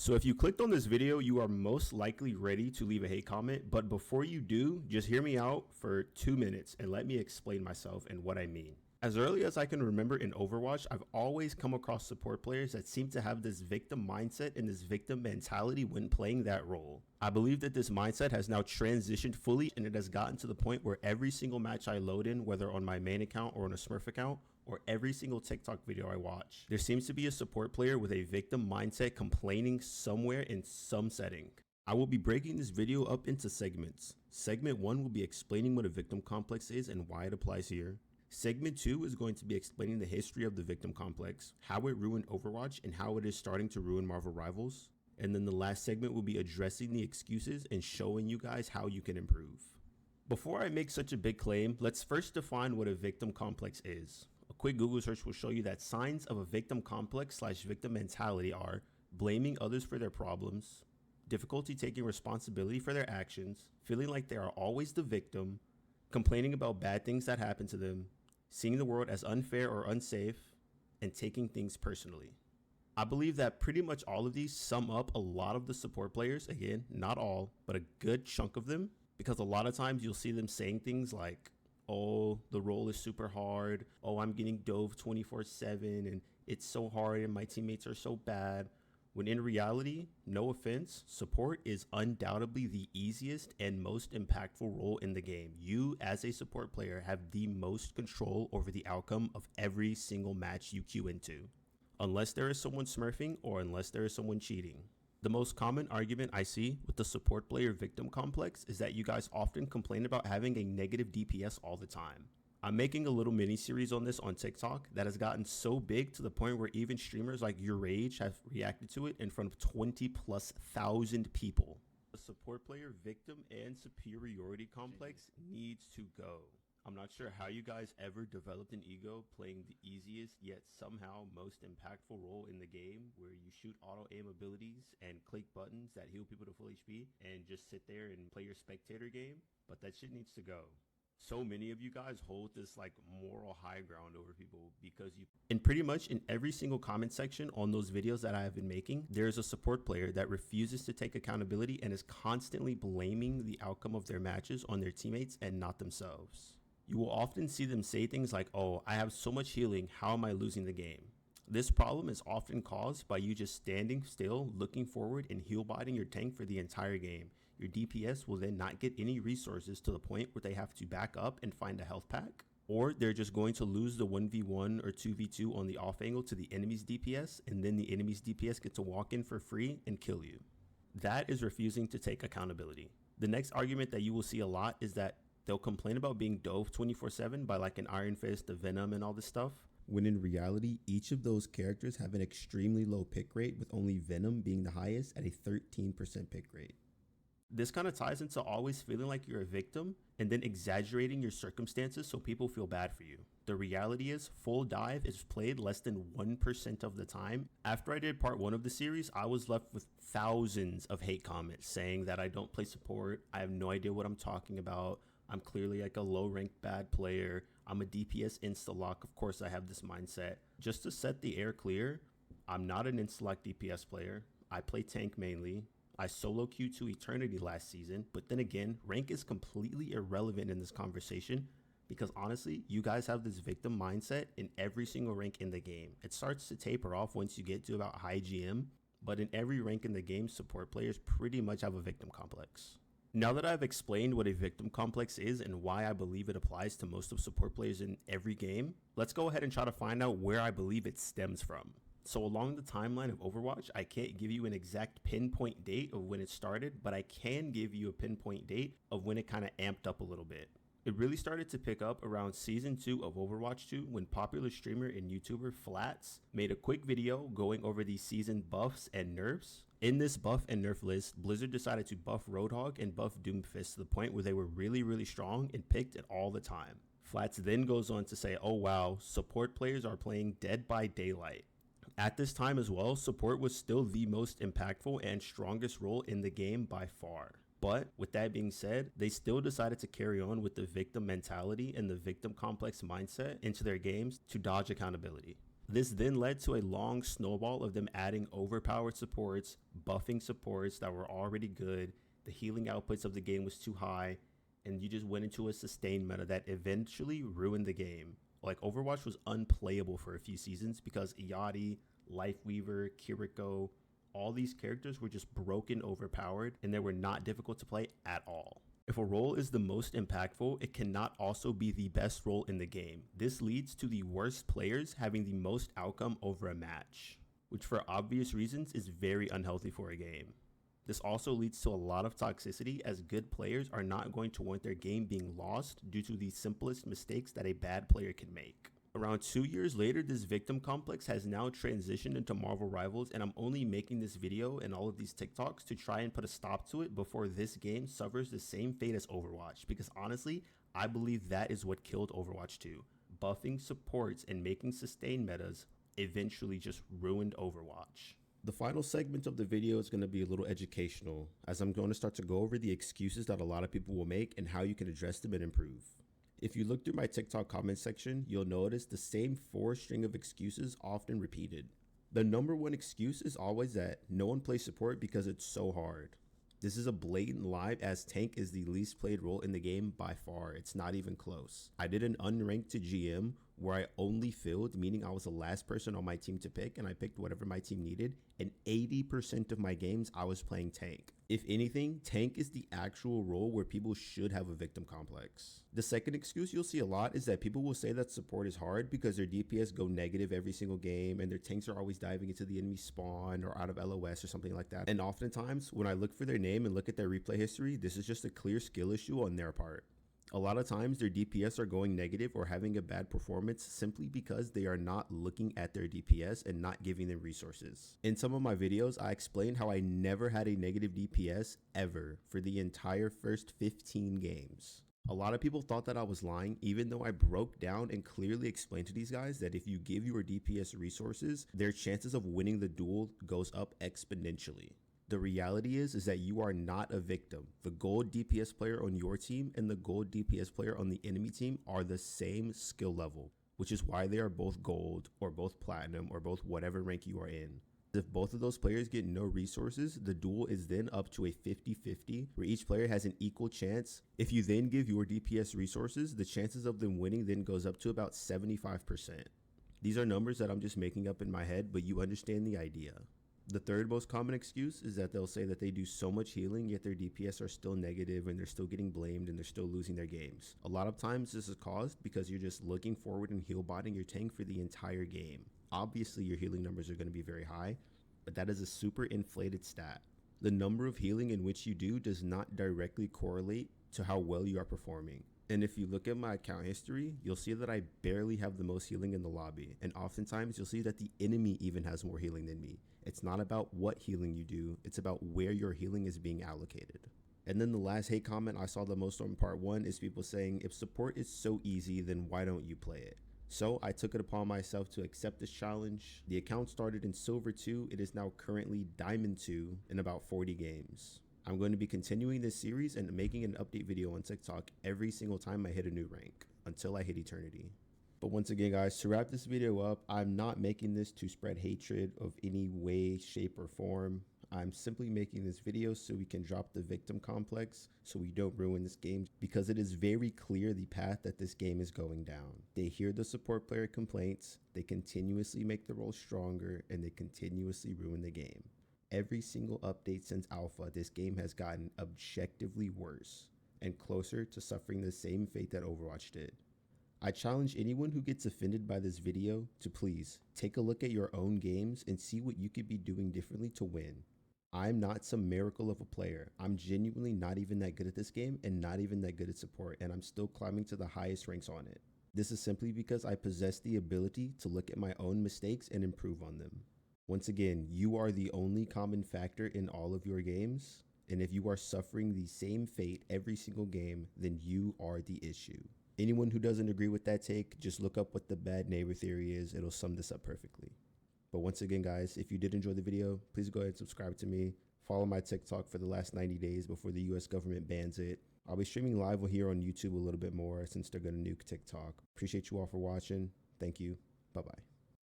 So if you clicked on this video, you are most likely ready to leave a hate comment, but before you do, just hear me out for 2 minutes and let me explain myself and what I mean. As early as I can remember in Overwatch, I've always come across support players that seem to have this victim mindset and this victim mentality when playing that role. I believe that this mindset has now transitioned fully, and it has gotten to the point where every single match I load in, whether on my main account or on a Smurf account, or every single TikTok video I watch, there seems to be a support player with a victim mindset complaining somewhere in some setting. I will be breaking this video up into segments. Segment 1 will be explaining what a victim complex is and why it applies here. Segment 2 is going to be explaining the history of the victim complex, how it ruined Overwatch, and how it is starting to ruin Marvel Rivals. And then the last segment will be addressing the excuses and showing you guys how you can improve. Before I make such a big claim, let's first define what a victim complex is. A quick Google search will show you that signs of a victim complex / victim mentality are blaming others for their problems, difficulty taking responsibility for their actions, feeling like they are always the victim, complaining about bad things that happen to them, seeing the world as unfair or unsafe, and taking things personally. I believe that pretty much all of these sum up a lot of the support players, again, not all, but a good chunk of them, because a lot of times you'll see them saying things like, oh, the role is super hard, oh, I'm getting dove 24/7, and it's so hard, and my teammates are so bad. When in reality, no offense, support is undoubtedly the easiest and most impactful role in the game. You, as a support player, have the most control over the outcome of every single match you queue into, unless there is someone smurfing or unless there is someone cheating. The most common argument I see with the support player victim complex is that you guys often complain about having a negative DPS all the time. I'm making a little mini series on this on TikTok that has gotten so big to the point where even streamers like YourRage have reacted to it in front of 20,000+ people. The support player victim and superiority complex needs to go. I'm not sure how you guys ever developed an ego playing the easiest yet somehow most impactful role in the game, where you shoot auto aim abilities and click buttons that heal people to full HP and just sit there and play your spectator game, but that shit needs to go. So many of you guys hold this like moral high ground over people because you, and pretty much in every single comment section on those videos that I have been making, there's a support player that refuses to take accountability and is constantly blaming the outcome of their matches on their teammates and not themselves. You will often see them say things like, oh, I have so much healing, how am I losing the game? This problem is often caused by you just standing still, looking forward, and heal botting your tank for the entire game. Your DPS will then not get any resources to the point where they have to back up and find a health pack, or they're just going to lose the 1v1 or 2v2 on the off angle to the enemy's DPS, and then the enemy's DPS get to walk in for free and kill you. That is refusing to take accountability. The next argument that you will see a lot is that they'll complain about being dove 24/7 by like an Iron Fist, a Venom, and all this stuff, when in reality, each of those characters have an extremely low pick rate, with only Venom being the highest at a 13% pick rate. This kind of ties into always feeling like you're a victim and then exaggerating your circumstances so people feel bad for you. The reality is, full dive is played less than 1% of the time. After I did part 1 of the series, I was left with thousands of hate comments saying that I don't play support, I have no idea what I'm talking about, I'm clearly like a low ranked bad player, I'm a DPS insta-lock, of course I have this mindset. Just to set the air clear, I'm not an insta-lock DPS player, I play tank mainly. I solo queued to Eternity last season, but then again, rank is completely irrelevant in this conversation because honestly, you guys have this victim mindset in every single rank in the game. It starts to taper off once you get to about high GM, but in every rank in the game, support players pretty much have a victim complex. Now that I've explained what a victim complex is and why I believe it applies to most of support players in every game, let's go ahead and try to find out where I believe it stems from. So along the timeline of Overwatch, I can't give you an exact pinpoint date of when it started, but I can give you a pinpoint date of when it kind of amped up a little bit. It really started to pick up around Season 2 of Overwatch 2 when popular streamer and YouTuber Flats made a quick video going over the season buffs and nerfs. In this buff and nerf list, Blizzard decided to buff Roadhog and buff Doomfist to the point where they were really strong and picked it all the time. Flats then goes on to say, oh wow, support players are playing Dead by Daylight. At this time as well, support was still the most impactful and strongest role in the game by far. But with that being said, they still decided to carry on with the victim mentality and the victim complex mindset into their games to dodge accountability. This then led to a long snowball of them adding overpowered supports, buffing supports that were already good, the healing outputs of the game was too high, and you just went into a sustained meta that eventually ruined the game. Like, Overwatch was unplayable for a few seasons because Iati, Lifeweaver, Kiriko, all these characters were just broken overpowered, and they were not difficult to play at all. If a role is the most impactful, it cannot also be the best role in the game. This leads to the worst players having the most outcome over a match, which for obvious reasons is very unhealthy for a game. This also leads to a lot of toxicity, as good players are not going to want their game being lost due to the simplest mistakes that a bad player can make. Around 2 years later, this victim complex has now transitioned into Marvel Rivals, and I'm only making this video and all of these TikToks to try and put a stop to it before this game suffers the same fate as Overwatch, because honestly, I believe that is what killed Overwatch 2. Buffing supports and making sustained metas eventually just ruined Overwatch. The final segment of the video is going to be a little educational, as I'm going to start to go over the excuses that a lot of people will make and how you can address them and improve. If you look through my TikTok comment section, you'll notice the same 4 string of excuses often repeated. The number one excuse is always that no one plays support because it's so hard. This is a blatant lie, as tank is the least played role in the game by far. It's not even close. I did an unranked to GM where I only filled, meaning I was the last person on my team to pick, and I picked whatever my team needed, and 80% of my games I was playing tank. If anything, tank is the actual role where people should have a victim complex. The second excuse you'll see a lot is that people will say that support is hard because their DPS go negative every single game and their tanks are always diving into the enemy spawn or out of LOS or something like that. And oftentimes, when I look for their name and look at their replay history, this is just a clear skill issue on their part. A lot of times their DPS are going negative or having a bad performance simply because they are not looking at their DPS and not giving them resources. In some of my videos, I explained how I never had a negative DPS ever for the entire first 15 games. A lot of people thought that I was lying, even though I broke down and clearly explained to these guys that if you give your DPS resources, their chances of winning the duel goes up exponentially. The reality is that you are not a victim. The gold DPS player on your team and the gold DPS player on the enemy team are the same skill level, which is why they are both gold or both platinum or both whatever rank you are in. If both of those players get no resources, the duel is then up to a 50-50 where each player has an equal chance. If you then give your DPS resources, the chances of them winning then goes up to about 75%. These are numbers that I'm just making up in my head, but you understand the idea. The third most common excuse is that they'll say that they do so much healing, yet their DPS are still negative and they're still getting blamed and they're still losing their games. A lot of times this is caused because you're just looking forward and heal botting your tank for the entire game. Obviously your healing numbers are going to be very high, but that is a super inflated stat. The number of healing in which you do does not directly correlate to how well you are performing. And if you look at my account history, you'll see that I barely have the most healing in the lobby. And oftentimes you'll see that the enemy even has more healing than me. It's not about what healing you do, it's about where your healing is being allocated. And then the last hate comment I saw the most on part 1 is people saying, if support is so easy, then why don't you play it? So I took it upon myself to accept this challenge. The account started in Silver 2, it is now currently Diamond 2 in about 40 games. I'm going to be continuing this series and making an update video on TikTok every single time I hit a new rank, until I hit Eternity. But once again guys, to wrap this video up, I'm not making this to spread hatred of any way, shape, or form. I'm simply making this video so we can drop the victim complex so we don't ruin this game, because it is very clear the path that this game is going down. They hear the support player complaints, they continuously make the role stronger, and they continuously ruin the game. Every single update since alpha, this game has gotten objectively worse and closer to suffering the same fate that Overwatch did. I challenge anyone who gets offended by this video to please take a look at your own games and see what you could be doing differently to win. I'm not some miracle of a player. I'm genuinely not even that good at this game and not even that good at support, and I'm still climbing to the highest ranks on it. This is simply because I possess the ability to look at my own mistakes and improve on them. Once again, you are the only common factor in all of your games, and if you are suffering the same fate every single game, then you are the issue. Anyone who doesn't agree with that take, just look up what the bad neighbor theory is. It'll sum this up perfectly. But once again, guys, if you did enjoy the video, please go ahead and subscribe to me. Follow my TikTok for the last 90 days before the US government bans it. I'll be streaming live here on YouTube a little bit more since they're going to nuke TikTok. Appreciate you all for watching. Thank you. Bye-bye.